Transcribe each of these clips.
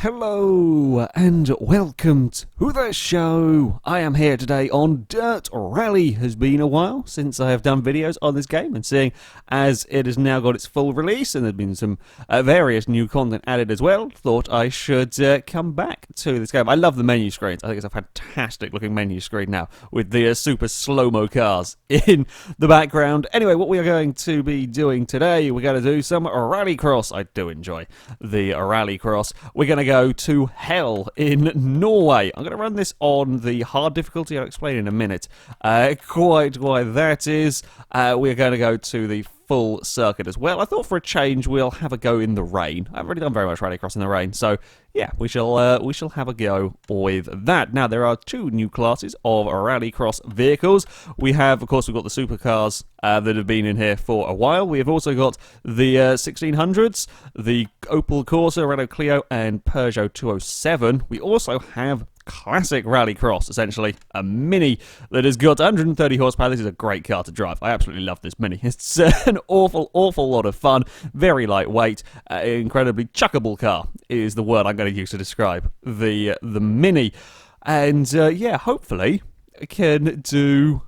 Hello and welcome to the show. I am here today on Dirt Rally. Has been a while since I have done videos on this game, and seeing as it has now got its full release and there's been some various new content added as well, thought I should come back to this game. I love the menu screens. I think it's a fantastic looking menu screen now with the super slow-mo cars in the background. Anyway, what we are going to be doing today, we're going to do some Rallycross. I do enjoy the Rallycross. We're going to go to hell in Norway. I'm going to run this on the hard difficulty. I'll explain in a minute quite why that is. We're going to go to the full circuit as well. I thought for a change we'll have a go in the rain. I haven't really done very much Rallycross in the rain, so yeah, we shall have a go with that. Now, there are two new classes of Rallycross vehicles. We have, of course, we've got the supercars that have been in here for a while. We have also got the 1600s, the Opel Corsa, Renault Clio, and Peugeot 207. We also have classic Rallycross, essentially a Mini that has got 130 horsepower. This is a great car to drive. I absolutely love this Mini. It's an awful lot of fun, very lightweight, incredibly chuckable car is the word I'm going to use to describe the Mini. And yeah, hopefully can do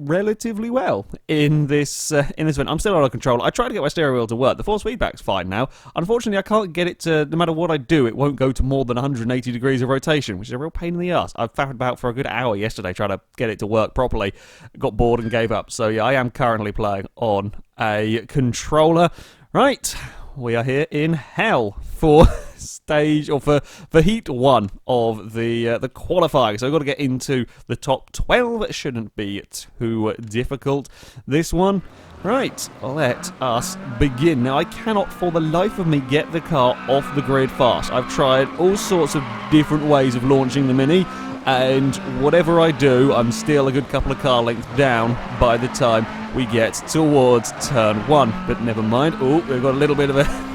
relatively well in this event. I'm still out of control. I tried to get my steering wheel to work. The force feedback's fine now. Unfortunately, I can't get it to, no matter what I do, it won't go to more than 180 degrees of rotation, which is a real pain in the ass. I've faffed about for a good hour yesterday trying to get it to work properly. Got bored and gave up. So yeah, I am currently playing on a controller. Right, we are here in hell for stage, or for heat one of the qualifying. So I've got to get into the top 12. It shouldn't be too difficult, this one. Right, let us begin. Now, I cannot for the life of me get the car off the grid fast. I've tried all sorts of different ways of launching the Mini, and whatever I do, I'm still a good couple of car lengths down by the time we get towards turn one. But never mind. Oh, we've got a little bit of a...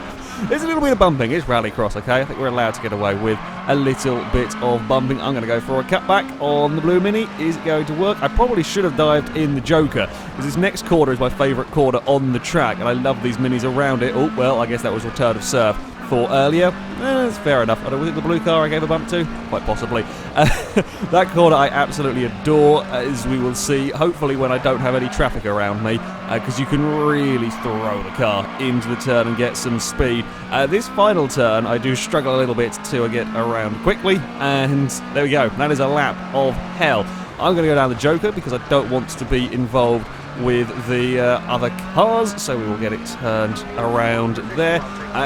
There's a little bit of bumping. It's Rallycross, okay? I think we're allowed to get away with a little bit of bumping. I'm going to go for a cutback on the blue Mini. Is it going to work? I probably should have dived in the Joker, because this next corner is my favourite corner on the track, and I love these Minis around it. Oh, well, I guess that was return of serve for earlier. That's fair enough. Was it the blue car I gave a bump to? Quite possibly. That corner I absolutely adore, as we will see, hopefully when I don't have any traffic around me, because you can really throw the car into the turn and get some speed. This final turn, I do struggle a little bit to get around quickly, and there we go. That is a lap of hell. I'm going to go down the Joker because I don't want to be involved with the other cars, so we will get it turned around there.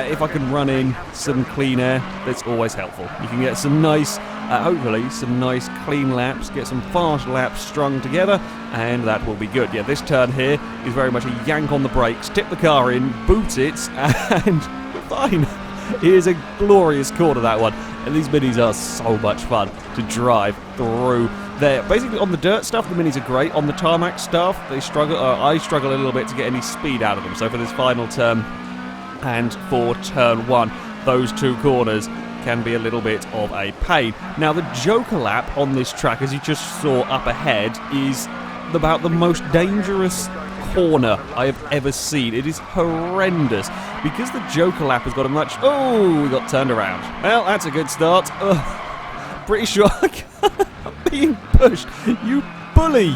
If I can run in some clean air, that's always helpful. You can get some nice, hopefully some nice clean laps, get some fast laps strung together, and that will be good. Yeah, this turn here is very much a yank on the brakes, tip the car in, boot it, and fine. It is a glorious corner, that one. And these Minis are so much fun to drive through there. Basically, on the dirt stuff, the Minis are great. On the tarmac stuff, they struggle. I struggle a little bit to get any speed out of them. So for this final turn and for turn one, those two corners can be a little bit of a pain. Now, the Joker lap on this track, as you just saw up ahead, is about the most dangerous corner I have ever seen. It is horrendous because the Joker lap has got a much... Oh, we got turned around. Well, that's a good start. Pretty sure I'm being pushed. You bully.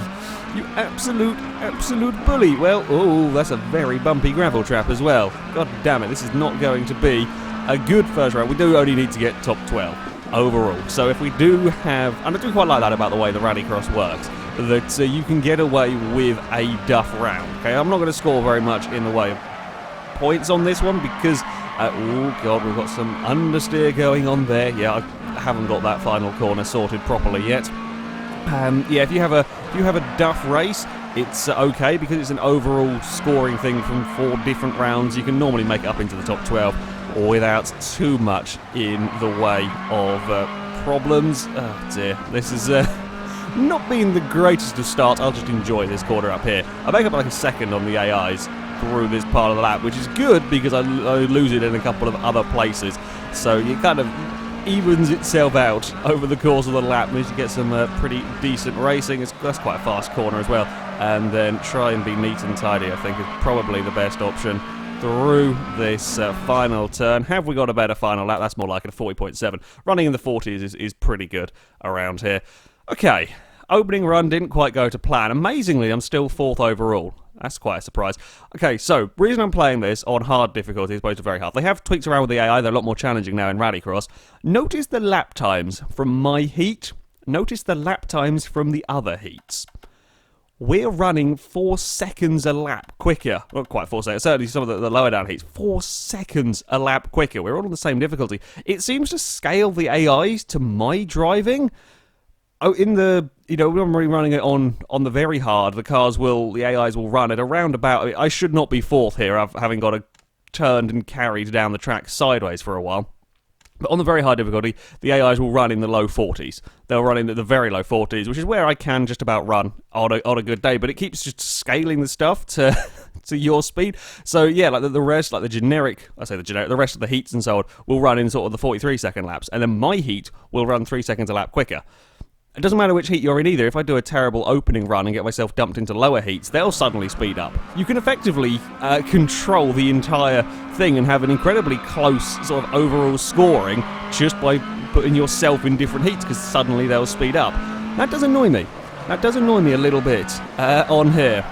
You absolute bully. Well, oh, that's a very bumpy gravel trap as well. God damn it, this is not going to be a good first round. We do only need to get top 12 overall. So if we do have... And I do quite like that about the way the Rallycross works, that you can get away with a duff round. Okay, I'm not going to score very much in the way of points on this one because, oh god, we've got some understeer going on there. Yeah, I haven't got that final corner sorted properly yet. Yeah, if you have a duff race, it's okay because it's an overall scoring thing from 4 different rounds. You can normally make it up into the top 12 without too much in the way of problems. Oh dear, this is not being the greatest of starts. I'll just enjoy this corner up here. I make up like a second on the AIs through this part of the lap, which is good because I lose it in a couple of other places. So it kind of evens itself out over the course of the lap. Means you get some pretty decent racing. That's quite a fast corner as well. And then try and be neat and tidy, I think, is probably the best option through this final turn. Have we got a better final lap? That's more like a 40.7. Running in the 40s is pretty good around here. Okay, opening run didn't quite go to plan. Amazingly, I'm still 4th overall. That's quite a surprise. Okay, so, reason I'm playing this on hard difficulty as opposed to very hard. They have tweaked around with the AI, they're a lot more challenging now in Rallycross. Notice the lap times from my heat. Notice the lap times from the other heats. We're running 4 seconds a lap quicker. Not quite 4 seconds, certainly some of the lower down heats. 4 seconds a lap quicker. We're all on the same difficulty. It seems to scale the AIs to my driving. Oh, in the, when I'm running it on the very hard, the AIs will run at around about, I should not be 4th here, having got turned and carried down the track sideways for a while. But on the very hard difficulty, the AIs will run in the low 40s. They'll run in the very low 40s, which is where I can just about run on a good day. But it keeps just scaling the stuff to your speed. So yeah, like the rest, like the rest of the heats and so on, will run in sort of the 43-second laps. And then my heat will run 3 seconds a lap quicker. It doesn't matter which heat you're in either. If I do a terrible opening run and get myself dumped into lower heats, they'll suddenly speed up. You can effectively control the entire thing and have an incredibly close sort of overall scoring just by putting yourself in different heats, because suddenly they'll speed up. That does annoy me. That does annoy me a little bit on here.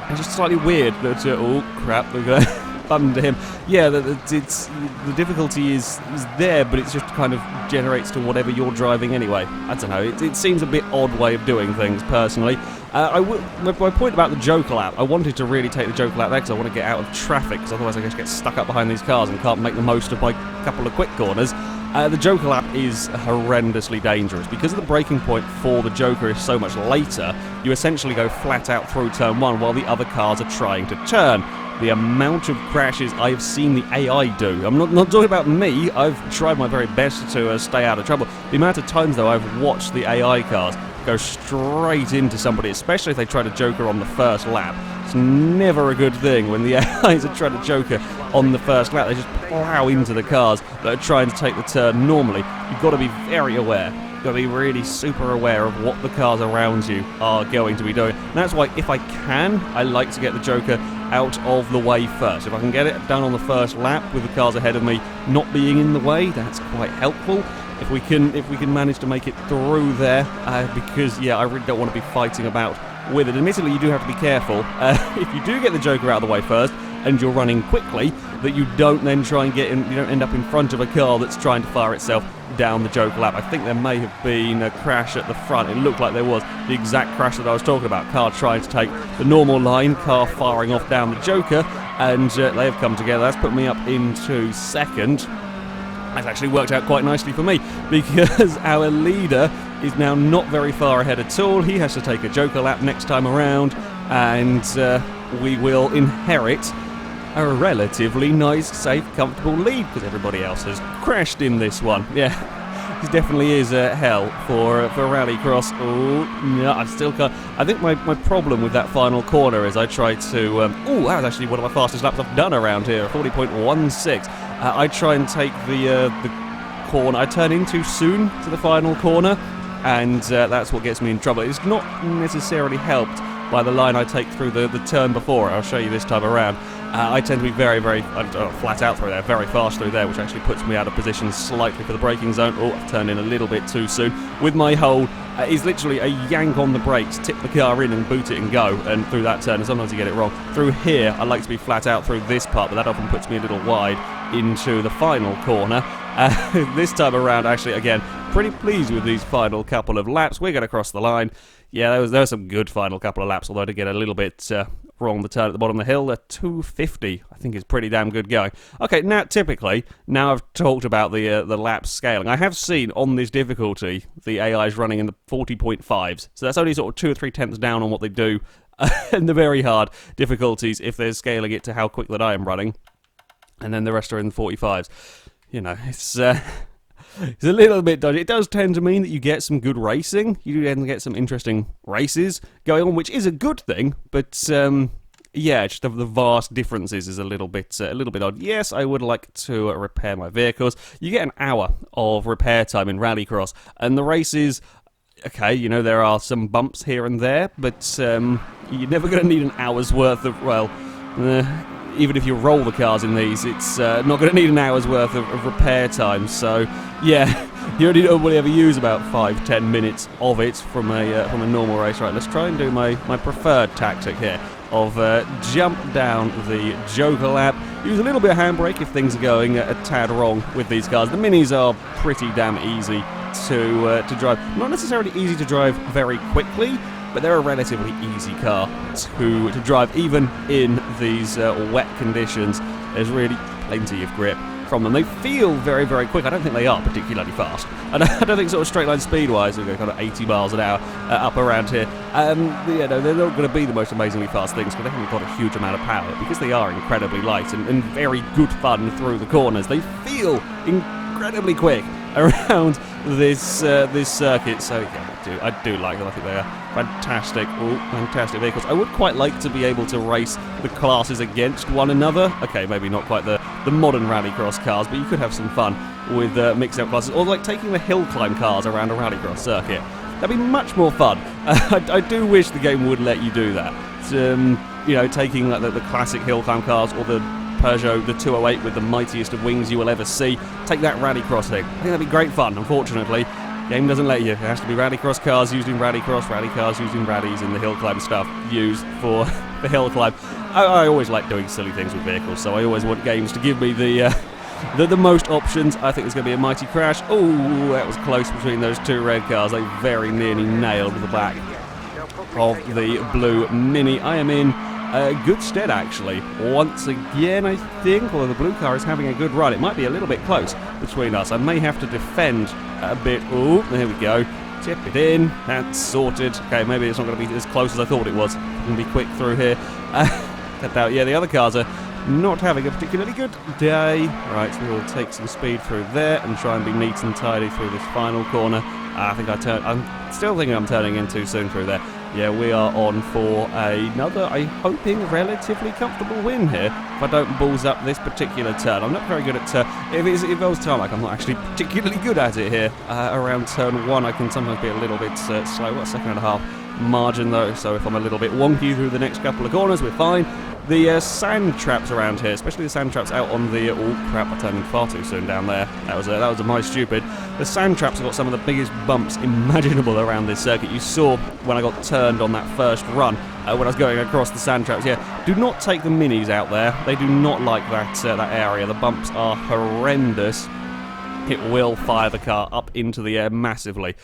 It's just slightly weird that, oh crap, we're going to bump into him. Yeah, the difficulty is there, but it just kind of generates to whatever you're driving anyway. I don't know, it seems a bit odd way of doing things, personally. My point about the Joker lap, I wanted to really take the Joker lap there because I want to get out of traffic, because otherwise I just get stuck up behind these cars and can't make the most of my couple of quick corners. The Joker lap is horrendously dangerous. Because of the braking point for the Joker is so much later, you essentially go flat out through turn 1 while the other cars are trying to turn. The amount of crashes I have seen the AI do. I'm not talking about me, I've tried my very best to stay out of trouble. The amount of times, though, I've watched the AI cars go straight into somebody, especially if they try to Joker on the first lap. It's never a good thing when the AIs are trying to Joker on the first lap. They just plow into the cars that are trying to take the turn normally. You've got to be very aware. You've got to be really super aware of what the cars around you are going to be doing. And that's why, if I can, I like to get the Joker out of the way first. If I can get it done on the first lap with the cars ahead of me not being in the way, that's quite helpful. If we can manage to make it through there, because yeah, I really don't want to be fighting about with it. Admittedly, you do have to be careful. If you do get the Joker out of the way first and you're running quickly, that you don't then try and you don't end up in front of a car that's trying to fire itself down the Joker lap. I think there may have been a crash at the front. It looked like there was the exact crash that I was talking about. Car trying to take the normal line, car firing off down the Joker, and they have come together. That's put me up into 2nd. That's actually worked out quite nicely for me, because our leader is now not very far ahead at all. He has to take a Joker lap next time around, and we will inherit a relatively nice, safe, comfortable lead, because everybody else has crashed in this one. Yeah, this definitely is hell for Rallycross. Oh, no, I still can't. I think my problem with that final corner is I tried to... that was actually one of my fastest laps I've done around here, 40.16. I try and take the corner. I turn in too soon to the final corner, and that's what gets me in trouble. It's not necessarily helped by the line I take through the turn before. I'll show you this time around. I tend to be very, very flat out through there, very fast through there, which actually puts me out of position slightly for the braking zone. Oh, I've turned in a little bit too soon. With my hold, is literally a yank on the brakes, tip the car in and boot it and go, and through that turn, and sometimes you get it wrong. Through here, I like to be flat out through this part, but that often puts me a little wide into the final corner. This time around, actually, again, pretty pleased with these final couple of laps. We're going to cross the line. Yeah, there was some good final couple of laps, although to get a little bit wrong the turn at the bottom of the hill, 250, I think, is pretty damn good going. Okay, now I've talked about the lap scaling. I have seen on this difficulty the AI is running in the 40.5s, so that's only sort of 2 or 3 tenths down on what they do in the very hard difficulties if they're scaling it to how quick that I am running, and then the rest are in the 45s. You know, it's a little bit dodgy. It does tend to mean that you get some good racing. You do tend to get some interesting races going on, which is a good thing. But yeah, just the vast differences is a little bit odd. Yes, I would like to repair my vehicles. You get an hour of repair time in Rallycross, and the races. Okay, you know, there are some bumps here and there, but you're never going to need an hour's worth of even if you roll the cars in these, it's not going to need an hour's worth of repair time. So yeah, you only normally ever use about 5-10 minutes of it from a normal race. Right, let's try and do my preferred tactic here of jump down the Joker lap, use a little bit of handbrake if things are going a tad wrong with these cars. The minis are pretty damn easy to drive. Not necessarily easy to drive very quickly, but they're a relatively easy car to drive even in these wet conditions. There's really plenty of grip from them. They feel very, very quick. I don't think they are particularly fast. I don't think sort of straight line speed wise they're kind of 80 miles an hour up around here. Yeah, no, they're not going to be the most amazingly fast things, but they haven't got a huge amount of power because they are incredibly light and very good fun through the corners. They feel incredibly quick around this circuit. So yeah, I do like them. I think they are fantastic vehicles. I would quite like to be able to race the classes against one another. Okay, maybe not quite the modern rallycross cars, but you could have some fun with mixed up classes, or like taking the hill climb cars around a rallycross circuit. That'd be much more fun. I do wish the game would let you do that. You know, taking like the classic hill climb cars or the Peugeot, the 208 with the mightiest of wings you will ever see. Take that rallycross thing. I think that'd be great fun. Unfortunately, game doesn't let you. It has to be rallycross cars used in rallycross, rally cars used in rallies, and the hill climb stuff used for the hill climb. I always like doing silly things with vehicles, so I always want games to give me the most options. I think there's going to be a mighty crash. Oh, that was close between those two red cars. They very nearly nailed the back of the blue Mini. I am in good stead, actually, once again, I think, although the blue car is having a good run. It might be a little bit close between us. I may have to defend a bit. Oh, there we go. Tip it in. That's sorted. Okay, maybe it's not going to be as close as I thought it was. Going to be quick through here. Yeah, the other cars are not having a particularly good day. Right, so we'll take some speed through there and try and be neat and tidy through this final corner. I'm still thinking I'm turning in too soon through there. Yeah, we are on for another, I'm hoping, relatively comfortable win here. If I don't balls up this particular turn. I'm not very good at if I was tarmac, I'm not actually particularly good at it here. Around turn 1, I can sometimes be a little bit slow. What, a second and a half margin though, so if I'm a little bit wonky through the next couple of corners, we're fine. The sand traps around here, especially the sand traps out on the... oh crap, I turned in far too soon down there. That was my stupid. The sand traps have got some of the biggest bumps imaginable around this circuit. You saw when I got turned on that first run, when I was going across the sand traps. Yeah, do not take the minis out there. They do not like that area. The bumps are horrendous. It will fire the car up into the air massively.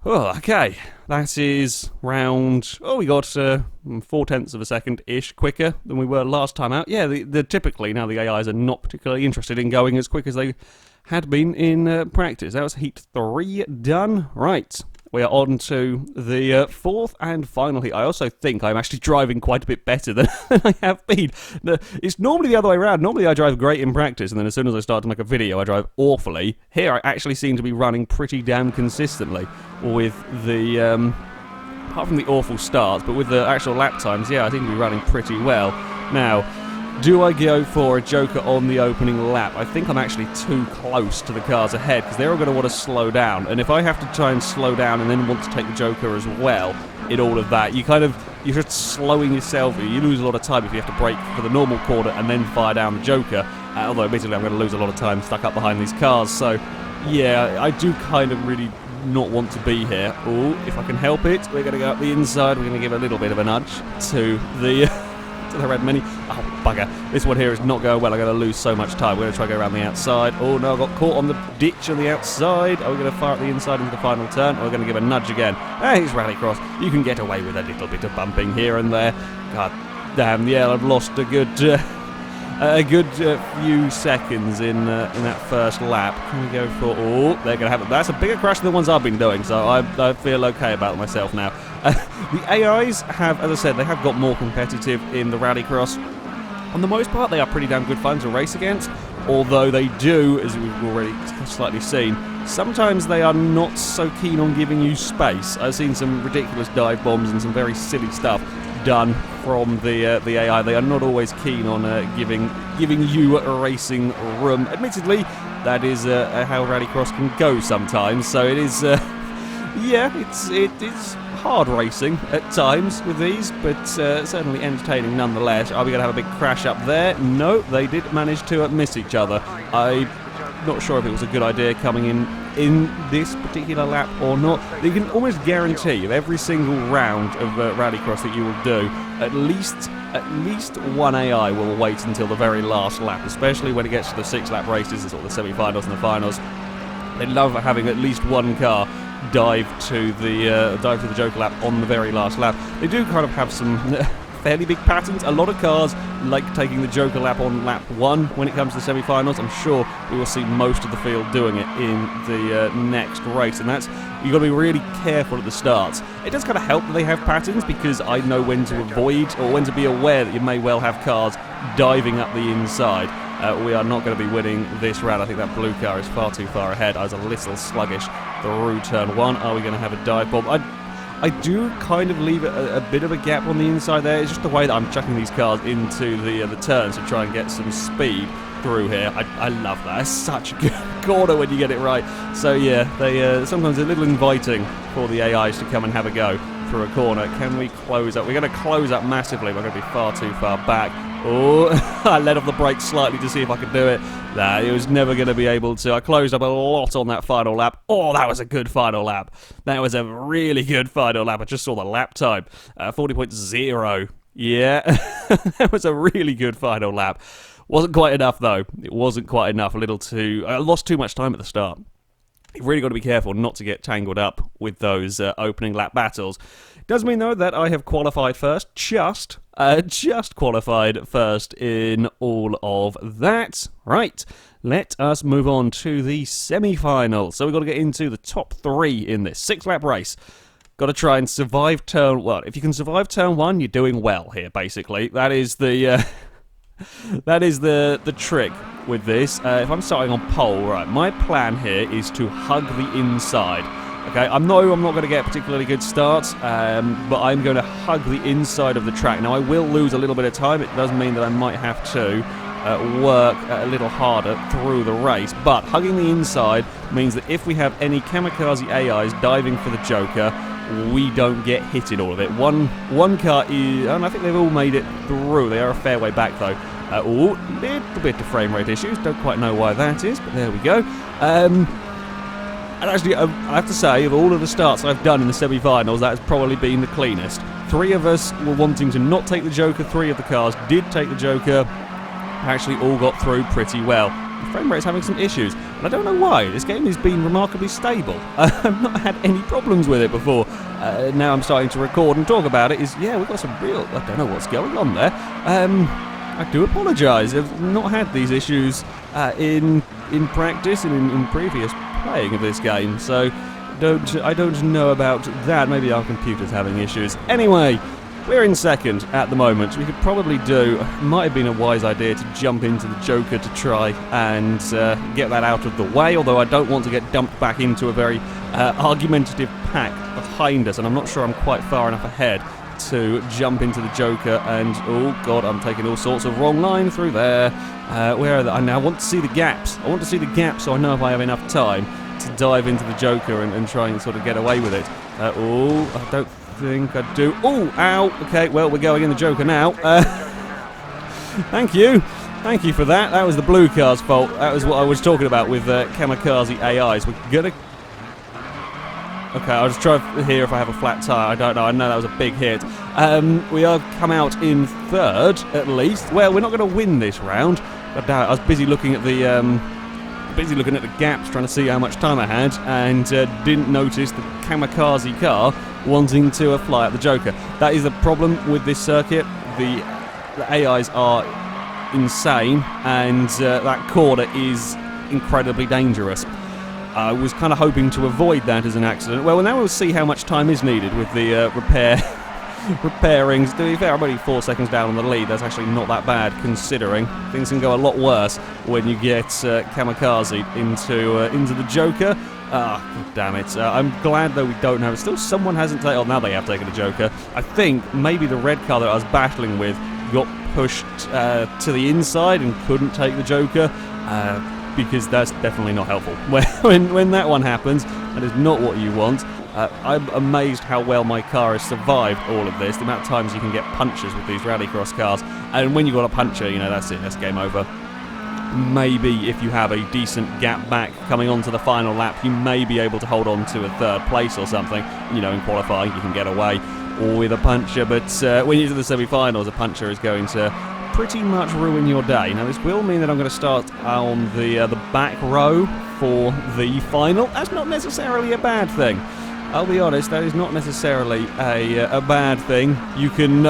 Oh, okay, that is round... oh, we got 0.4 of a second-ish quicker than we were last time out. Yeah, typically now the AIs are not particularly interested in going as quick as they had been in practice. That was heat 3 done. Right, we are on to the fourth and final heat. I also think I'm actually driving quite a bit better than I have been. It's normally the other way around. Normally I drive great in practice, and then as soon as I start to make a video, I drive awfully. Here I actually seem to be running pretty damn consistently with the... apart from the awful starts, but with the actual lap times, yeah, I think we're running pretty well. Now, do I go for a Joker on the opening lap? I think I'm actually too close to the cars ahead, because they're all going to want to slow down, and if I have to try and slow down and then want to take the Joker as well in all of that, you're just slowing yourself. You lose a lot of time if you have to brake for the normal corner and then fire down the Joker, although admittedly I'm going to lose a lot of time stuck up behind these cars, so yeah, I do kind of really not want to be here. Oh, if I can help it, we're going to go up the inside. We're going to give a little bit of a nudge to the to the red Mini. Oh, bugger. This one here is not going well. I'm going to lose so much time. We're going to try to go around the outside. Oh, no, I got caught on the ditch on the outside. Are we going to fire up the inside into the final turn? Or we're going to give a nudge again? Hey, it's Rallycross. You can get away with a little bit of bumping here and there. God damn, yeah, I've lost a good few seconds in that first lap. Can we go for... oh, they're going to have it. That's a bigger crash than the ones I've been doing, so I feel okay about myself now. The AIs have, as I said, they have got more competitive in the Rallycross. On the most part, they are pretty damn good fun to race against, although they do, as we've already slightly seen, sometimes they are not so keen on giving you space. I've seen some ridiculous dive bombs and some very silly stuff done from the AI. They are not always keen on giving you a racing room. Admittedly, that is how Rallycross can go sometimes. So it is, yeah, it is hard racing at times with these, but certainly entertaining nonetheless. Are we going to have a big crash up there? No, they did manage to miss each other. I'm not sure if it was a good idea coming in this particular lap or not. You can almost guarantee of every single round of Rallycross that you will do, at least one AI will wait until the very last lap, especially when it gets to the 6-lap races, the semi-finals and the finals. They love having at least one car dive to the Joker lap on the very last lap. They do kind of have some fairly big patterns. A lot of cars like taking the Joker lap on lap 1 when it comes to the semi-finals. I'm sure we will see most of the field doing it in the next race, and that's, you've got to be really careful at the starts. It does kind of help that they have patterns, because I know when to avoid or when to be aware that you may well have cars diving up the inside. We are not going to be winning this round. I think that blue car is far too far ahead. I was a little sluggish through turn 1. Are we going to have a dive bomb? I do kind of leave a bit of a gap on the inside there. It's just the way that I'm chucking these cars into the turns to try and get some speed through here. I love that. It's such a good corner when you get it right. So yeah, they sometimes a little inviting for the AIs to come and have a go through a corner. Can we close up? We're going to close up massively. We're going to be far too far back. Oh, I let off the brakes slightly to see if I could do it. Nah, it was never going to be able to. I closed up a lot on that final lap. Oh, that was a good final lap. That was a really good final lap. I just saw the lap time. 40.0. Yeah, that was a really good final lap. Wasn't quite enough, though. It wasn't quite enough. I lost too much time at the start. You've really got to be careful not to get tangled up with those opening lap battles. Does mean, though, that I have qualified first. Just qualified first in all of that. Right, let us move on to the semi-finals. So we've got to get into the top 3 in this 6-lap race. Got to try and survive turn 1. If you can survive turn 1, you're doing well here, basically. That is the... that is the trick with this. If I'm starting on pole, right, my plan here is to hug the inside. Okay, I know I'm not going to get a particularly good start, but I'm going to hug the inside of the track. Now, I will lose a little bit of time. It does mean that I might have to work a little harder through the race, but hugging the inside means that if we have any kamikaze AIs diving for the Joker, we don't get hit in all of it. One car is, and I think they've all made it through. They are a fair way back, though. Oh, little bit of frame rate issues. Don't quite know why that is, but there we go. And actually, I have to say, of all of the starts I've done in the semi-finals, that has probably been the cleanest. 3 of us were wanting to not take the Joker. 3 of the cars did take the Joker. Actually, all got through pretty well. The frame rate's having some issues, and I don't know why. This game has been remarkably stable. I've not had any problems with it before. Now I'm starting to record and talk about it. We've got some real... I don't know what's going on there. I do apologise. I've not had these issues in practice and in previous playing of this game, so I don't know about that. Maybe our computer's having issues. Anyway, we're in second at the moment. We could probably might have been a wise idea to jump into the Joker to try and get that out of the way, although I don't want to get dumped back into a very argumentative pack behind us, and I'm not sure I'm quite far enough ahead to jump into the Joker. And oh god, I'm taking all sorts of wrong line through there. Where are they? I now want to see the gaps. I want to see the gaps so I know if I have enough time to dive into the Joker and try and sort of get away with it. I don't think I do. Oh, ow. Okay, well, we're going in the Joker now. Thank you for that. That was the blue car's fault. That was what I was talking about with kamikaze AIs. We're gonna... Okay, I'll just try here if I have a flat tyre. I don't know. I know that was a big hit. We have come out in third, at least. Well, we're not going to win this round. I was busy looking at the gaps, trying to see how much time I had, and didn't notice the kamikaze car wanting to fly at the Joker. That is the problem with this circuit. The AIs are insane, and that corner is incredibly dangerous. I was kind of hoping to avoid that as an accident. Well, now we'll see how much time is needed with the repairings. To be fair, I'm only 4 seconds down on the lead. That's actually not that bad, considering things can go a lot worse when you get kamikaze into the Joker. Damn it. I'm glad, though, we don't have it. Still, someone hasn't taken... Oh, now they have taken the Joker. I think maybe the red car that I was battling with got pushed to the inside and couldn't take the Joker. Because that's definitely not helpful. When that one happens, that is not what you want. I'm amazed how well my car has survived all of this. The amount of times you can get punctures with these rallycross cars, and when you got a puncture, you know, that's it, that's game over. Maybe if you have a decent gap back coming onto the final lap, you may be able to hold on to a third place or something. You know, in qualifying you can get away with a puncture, but when you get to the semi-finals, a puncture is going to pretty much ruin your day. Now this will mean that I'm going to start on the back row for the final. That's not necessarily a bad thing. I'll be honest, that is not necessarily a bad thing. You can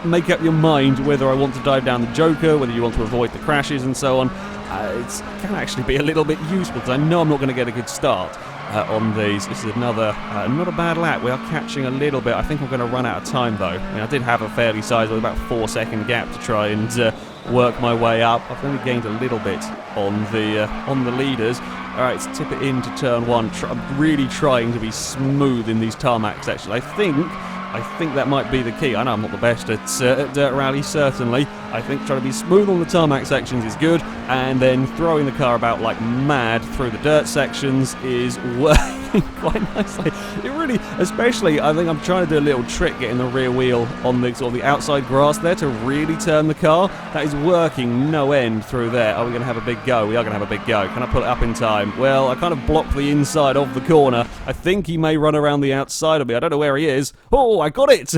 make up your mind whether I want to dive down the Joker, whether you want to avoid the crashes and so on. It can actually be a little bit useful because I know I'm not going to get a good start on these. This is another, not a bad lap. We are catching a little bit. I think I'm going to run out of time though. I mean, I did have a fairly sizable, about 4-second gap to try and work my way up. I've only gained a little bit on the leaders. Alright, let's tip it into turn 1. I'm really trying to be smooth in these tarmac sections. I think that might be the key. I know I'm not the best at dirt rally, certainly. I think trying to be smooth on the tarmac sections is good, and then throwing the car about like mad through the dirt sections is working quite nicely. It really, especially, I think I'm trying to do a little trick getting the rear wheel on the sort of the outside grass there to really turn the car. That is working no end through there. Are we going to have a big go? We are going to have a big go. Can I pull it up in time? Well, I kind of blocked the inside of the corner. I think he may run around the outside of me. I don't know where he is. Oh, I got it!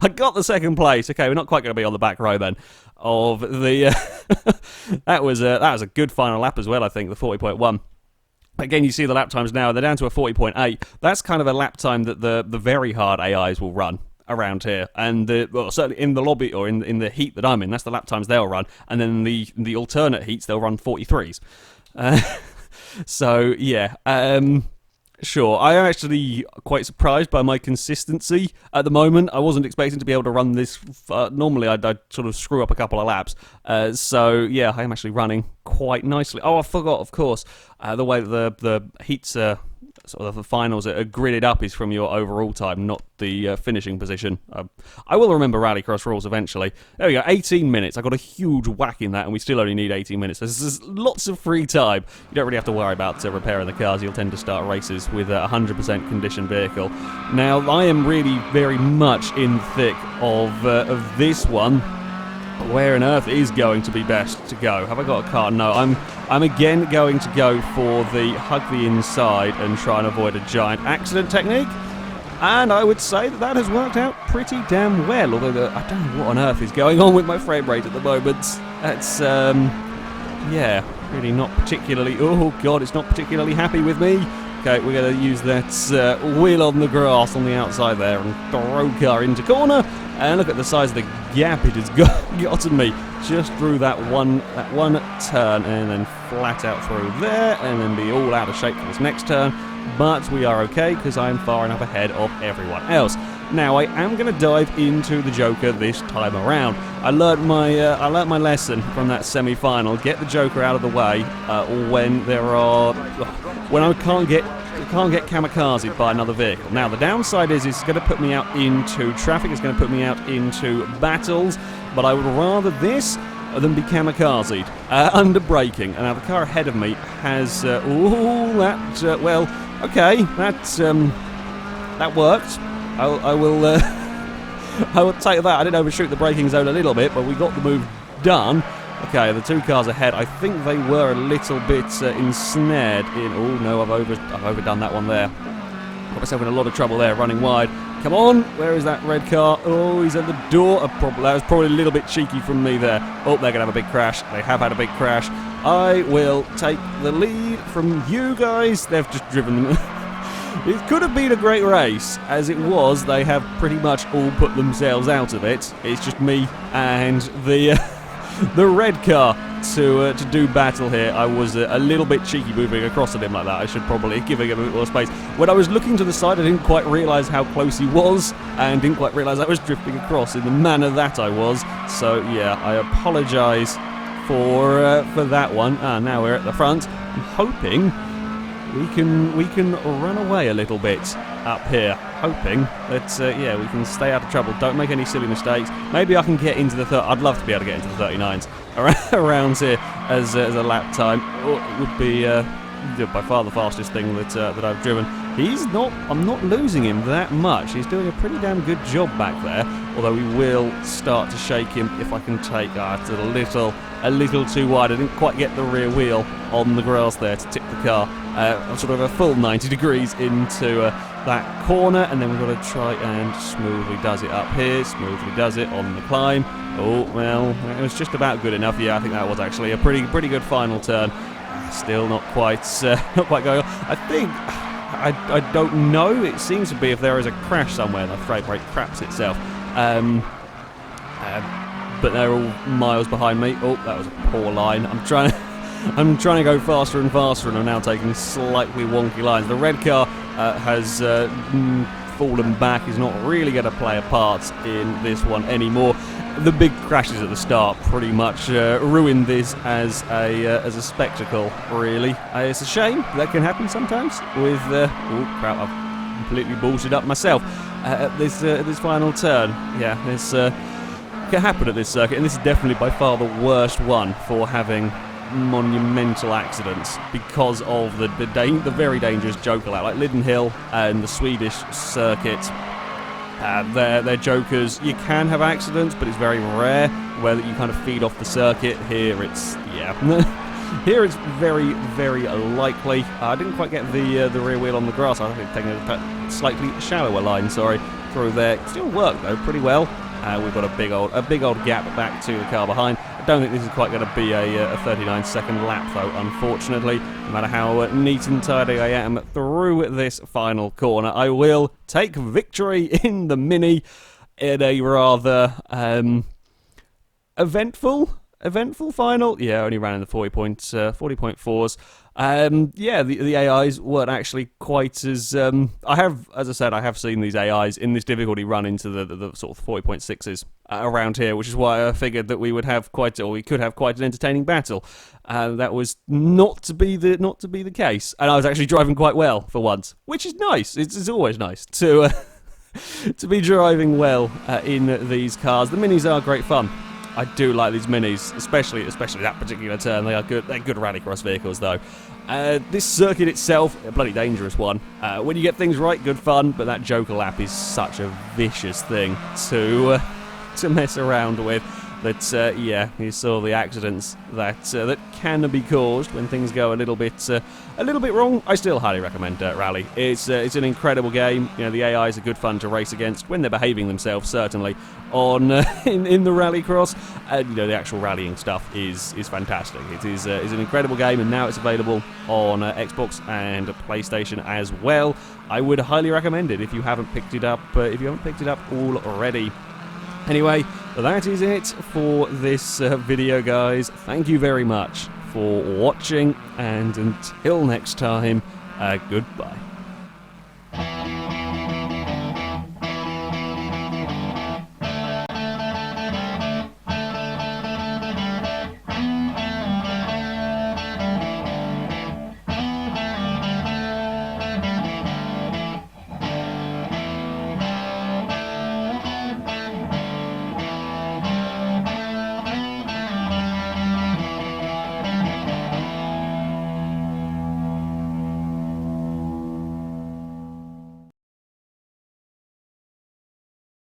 I got the second place. Okay, we're not quite going to be on the back row then. Of the that was a good final lap as well. I think the 40.1. Again, you see the lap times now. They're down to a 40.8. That's kind of a lap time that the very hard AIs will run around here, and well, certainly in the lobby or in the heat that I'm in, that's the lap times they'll run. And then the alternate heats they'll run 43s. So yeah. Sure, I am actually quite surprised by my consistency at the moment. I wasn't expecting to be able to run this. Normally, I'd sort of screw up a couple of laps. So, yeah, I am actually running quite nicely. Oh, I forgot, of course, the way that the heats sort of the finals are gridded up is from your overall time, not the finishing position. I will remember Rallycross rules eventually. There we go, 18 minutes. I got a huge whack in that, and we still only need 18 minutes. There's lots of free time. You don't really have to worry about repairing the cars. You'll tend to start races with a 100% conditioned vehicle. Now, I am really very much in the thick of this one. Where on earth is going to be best to go? Have I got a car? No, I'm again going to go for the hug the inside and try and avoid a giant accident technique. And I would say that has worked out pretty damn well, although I don't know what on earth is going on with my frame rate at the moment. That's, yeah, really not particularly, oh god, it's not particularly happy with me. Okay, we're going to use that wheel on the grass on the outside there and throw car into corner. And look at the size of the gap it has gotten me just through that one turn, and then flat out through there, and then be all out of shape for this next turn. But we are okay because I am far enough ahead of everyone else. Now I am going to dive into the Joker this time around. I learnt my lesson from that semi-final. Get the Joker out of the way when I can't get kamikazed by another vehicle. Now the downside is it's going to put me out into traffic. It's going to put me out into battles. But I would rather this than be kamikazed under braking. And now the car ahead of me has well, okay, that worked. I will I will take that. I did overshoot the braking zone a little bit, but we got the move done. Okay, the two cars ahead, I think they were a little bit ensnared in... Oh no, I've overdone that one there. Got myself in a lot of trouble there, running wide. Come on, where is that red car? Oh, he's at the door. That was probably a little bit cheeky from me there. Oh, they're going to have a big crash. They have had a big crash. I will take the lead from you guys. They've just driven them... It could have been a great race. As it was, they have pretty much all put themselves out of it. It's just me and the red car to do battle here. I was a little bit cheeky moving across at him like that. I should probably give him a bit more space. When I was looking to the side, I didn't quite realise how close he was, and didn't quite realise I was drifting across in the manner that I was. So yeah, I apologise for that one. Now we're at the front. I'm hoping we can run away a little bit up here, hoping that yeah, we can stay out of trouble. Don't make any silly mistakes. Maybe I can get into the I'd love to be able to get into the 39s around here as a lap time. It would be by far the fastest thing that I've driven. I'm not losing him that much. He's doing a pretty damn good job back there, although we will start to shake him if I can take, it's a little too wide. I didn't quite get the rear wheel on the grass there to tip the car sort of a full 90 degrees into that corner, and then we've got to try and smoothly does it up here, smoothly does it on the climb. Oh, well, it was just about good enough. Yeah, I think that was actually a pretty good final turn. Still not quite going on. I think, I don't know, it seems to be if there is a crash somewhere, the frame rate craps itself. But they're all miles behind me. Oh, that was a poor line. I'm trying to go faster and faster, and I'm now taking slightly wonky lines. The red car has fallen back. He's not really going to play a part in this one anymore. The big crashes at the start pretty much ruined this as a spectacle, really. It's a shame that can happen sometimes with... oh, crap, I've completely ballsed up myself at this final turn. Yeah, this can happen at this circuit, and this is definitely by far the worst one for having monumental accidents because of the very dangerous joker lap, like Lydden Hill and the Swedish circuit. They're jokers. You can have accidents, but it's very rare where you kind of feed off the circuit. Here it's here it's very, very likely. I didn't quite get the rear wheel on the grass. I think taking a slightly shallower line, through there. It still worked though pretty well. We've got a big old gap back to the car behind. I don't think this is quite going to be a 39-second lap though, unfortunately. No matter how neat and tidy I am through this final corner, I will take victory in the Mini in a rather eventful final. Yeah, only ran in the 40.4s. Yeah, the AIs weren't actually quite as... as I said, I have seen these AIs in this difficulty run into the sort of 40.6s around here, which is why I figured that we could have quite an entertaining battle. That was not to be the case, and I was actually driving quite well for once, which is nice. It's always nice to to be driving well in these cars. The Minis are great fun. I do like these Minis, especially that particular turn. They're good rallycross vehicles, though. This circuit itself, a bloody dangerous one. When you get things right, good fun, but that joker lap is such a vicious thing to mess around with. That yeah, you saw the accidents that can be caused when things go a little bit wrong. I still highly recommend Dirt Rally. It's an incredible game. You know, the AIs are good fun to race against when they're behaving themselves. Certainly on in the Rallycross, and you know, the actual rallying stuff is fantastic. It is an incredible game, and now it's available on Xbox and PlayStation as well. I would highly recommend it if you haven't picked it up. Already. Anyway, that is it for this video, guys. Thank you very much for watching, and until next time, goodbye.